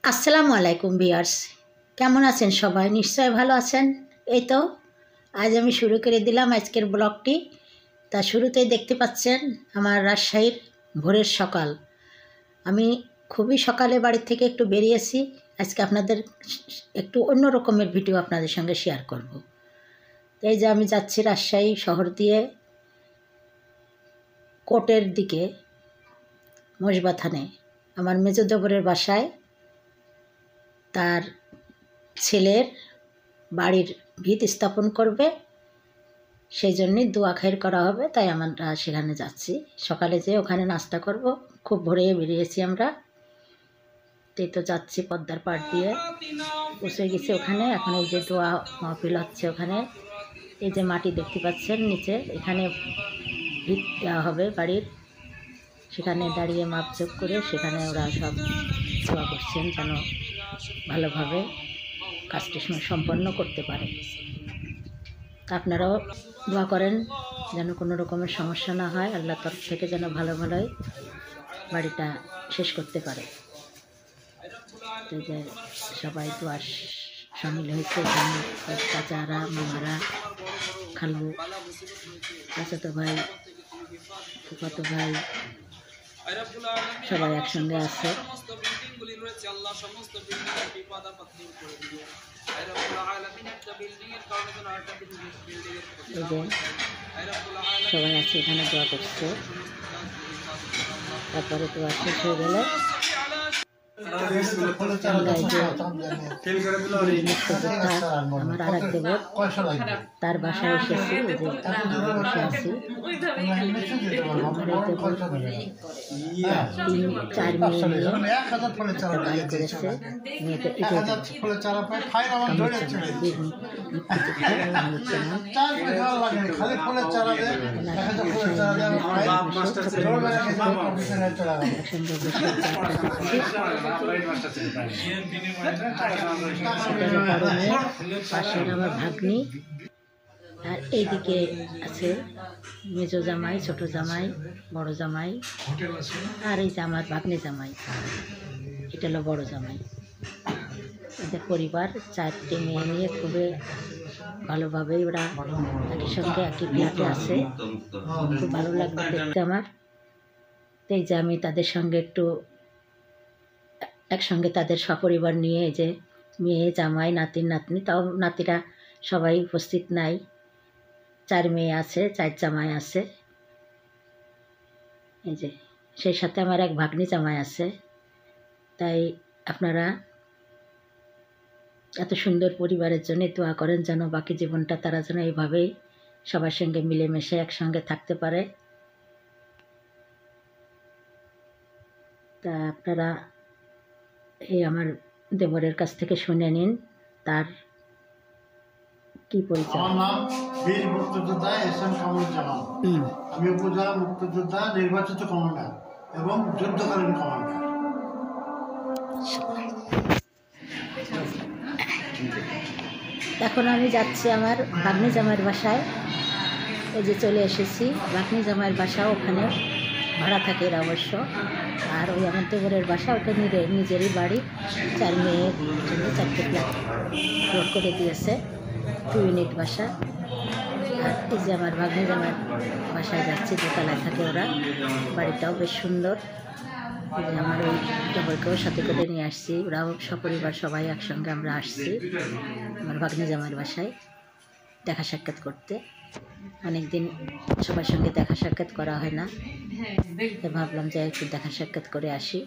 আসসালামু আলাইকুম ভিউয়ার্স, কেমন আছেন সবাই? নিশ্চয় ভালো আছেন। এই তো আজ আমি শুরু করে দিলাম আজকের ব্লগটি। তা শুরুতেই দেখতে পাচ্ছেন আমার রাজশাহীর ভোরের সকাল। আমি খুবই সকালে বাড়ি থেকে একটু বেরিয়েছি। আজকে আপনাদের একটু অন্য রকমের ভিডিও আপনাদের সঙ্গে শেয়ার করব। এই যে আমি যাচ্ছি রাজশাহী শহর দিয়ে কোর্টের দিকে, মসবা থানে, আমার মেজো দেবরের বাসায় তার ছেলের বাড়ির ভিত স্থাপন করবে, সেই জন্যই দোয়া খায়ের করা হবে। তাই আমরা সেখানে যাচ্ছি। সকালে যেয়ে ওখানে নাস্তা করব। খুব ভোরে বেরিয়েছি আমরা। এই তো যাচ্ছি পদ্মার পাড় দিয়ে, বসে গেছি ওখানে। এখন ওই যে দোয়া মাহফিল হচ্ছে ওখানে। এই যে মাটি দেখতে পাচ্ছেন নিচে, এখানে ভিত দেওয়া হবে বাড়ির। সেখানে দাঁড়িয়ে মাপজোক করে সেখানে ওরা সব দোয়া করছেন যেন ভালোভাবে কাজটি সম্পন্ন করতে পারে। আপনারাও দোয়া করেন যেন কোনো রকমের সমস্যা না হয়, আল্লাহর তরফ থেকে যেন ভালো ভালোই বাড়িটা শেষ করতে পারে। তো যে সবাই দোয়া সামিল হয়েছে এখানে, চাচারা, মামারা, খালু, চাচাতো ভাই, ফুফাতো ভাই সবাই একসঙ্গে আছে। সবাই আছে এখানে দোয়া করছে। তারপরে দোয়া শেষ হয়ে গেলে আমার আর এক দেবর তার বাসায় এসেছি, বসে আছি। চার মেয়ে নিয়ে বাড়ি করেছে। মেয়েকে পাশের আমার ভাগ্নি, আর এইদিকে আছে মেজো জামাই, ছোট জামাই, বড় জামাই, আর এই যে আমার ভাগ্নি জামাই, এটা হলো বড় জামাই। এদের পরিবার চারটে মেয়ে নিয়ে খুবই ভালোভাবেই ওরা একই সঙ্গে একই ফ্ল্যাটে আছে। খুব ভালো লাগবে দেখতে আমার। এই যে আমি তাদের সঙ্গে একটু একসঙ্গে তাদের সপরিবার নিয়ে, এই যে মেয়ে, জামাই, নাতি, নাতনি, তাও নাতিরা সবাই উপস্থিত নাই। চার মেয়ে আছে, চার জামাই আছে। এই যে সেই সাথে আমার এক ভাগ্নি জামাই আছে। তাই আপনারা এত সুন্দর পরিবারের জন্য দোয়া করেন যেন বাকি জীবনটা তারা যেন এইভাবেই সবার সঙ্গে মিলেমিশে একসঙ্গে থাকতে পারে। তা আপনারা এই আমার দেবরের কাছ থেকে শুনে নিন তার কি পরিচয়। আমার নাম বীর মুক্তিযোদ্ধা এস.এম. কামরুজ্জামান। আমি উপজেলা মুক্তিযোদ্ধা নির্বাচিত কমান্ডার এবং যুদ্ধকালীন কমান্ডার। এখন আমি যাচ্ছি আমার ভাগ্নি জামাইয়ের বাসায়। এই যে চলে এসেছি ভাগ্নি জামাইয়ের বাসা, ওখানে ভাড়া থাকে এরা অবশ্য। আর ওই আমার দেবরের বাসা ওটা নিজেরই বাড়ি। চার মেয়ের জন্য চারটে ফ্ল্যাট প্লট করে দিয়েছে, 2 ইউনিট বাসা। আর এই যে আমার ভাগ্নি জামাইয়ের বাসায় যাচ্ছি, দোতলায় থাকে ওরা। বাড়িটাও বেশ সুন্দর। এই যে আমার ওই দেবরকেও সাথে করে নিয়ে আসছি, ওরাও সপরিবার সবাই একসঙ্গে আমরা আসছি আমার ভাগ্নি জামাইয়ের বাসায় দেখা সাক্ষাৎ করতে। অনেকদিন সবার সঙ্গে দেখা সাক্ষাৎ করা হয় না, ভাবলাম যে একটু দেখা সাক্ষাৎ করে আসি।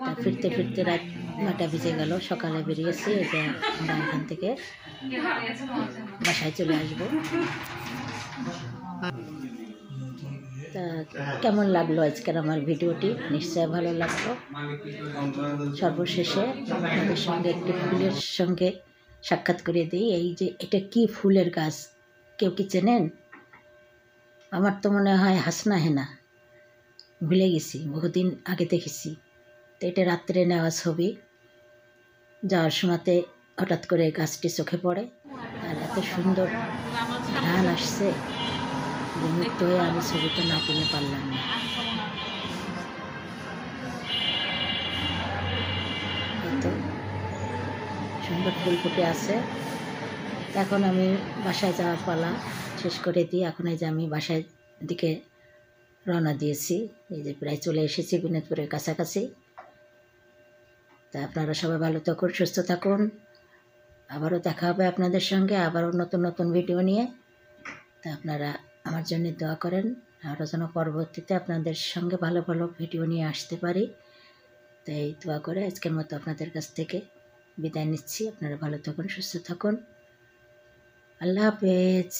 তা ফিরতে ফিরতে রাত 9টা বেজে গেল। সকালে বেরিয়েছি, এই যে আমরা এখান থেকে বাসায় চলে আসব। তা কেমন লাগলো আজকের আমার ভিডিওটি? নিশ্চয় ভালো লাগলো। সর্বশেষে আপনাদের সঙ্গে একটি ফুলের সঙ্গে সাক্ষাৎ করে দিই। এই যে এটা কি ফুলের গাছ, কেউ কি চেনেন? আমার তো মনে হয় হাসনা হেনা, ভুলে গেছি, বহুদিন আগে দেখেছি। তো এটা রাত্রে নেওয়া ছবি। যাওয়ার সময়তে হঠাৎ করে গাছটি চোখে পড়ে, আর এত সুন্দর ঘ্রাণ আসছে, মুগ্ধ হয়ে আমি ছবিটা না তুলে পারলাম না। সুন্দর ফুল ফুটে আছে। এখন আমি বাসায় যাওয়ার পালা শেষ করে দিই। এখন এই যে আমি বাসায় দিকে রওনা দিয়েছি। এই যে প্রায় চলে এসেছি বিনোদপুরের কাছাকাছি। তা আপনারা সবাই ভালো থাকুন, সুস্থ থাকুন। আবারও দেখা হবে আপনাদের সঙ্গে, আবারও নতুন নতুন ভিডিও নিয়ে। তা আপনারা আমার জন্য দোয়া করেন, আরও যেন পরবর্তীতে আপনাদের সঙ্গে ভালো ভালো ভিডিও নিয়ে আসতে পারি। তাই দোয়া করে আজকের মতো আপনাদের কাছ থেকে বিদায় নিচ্ছি। আপনারা ভালো থাকুন, সুস্থ থাকুন। আল্লাহ হাফেজ।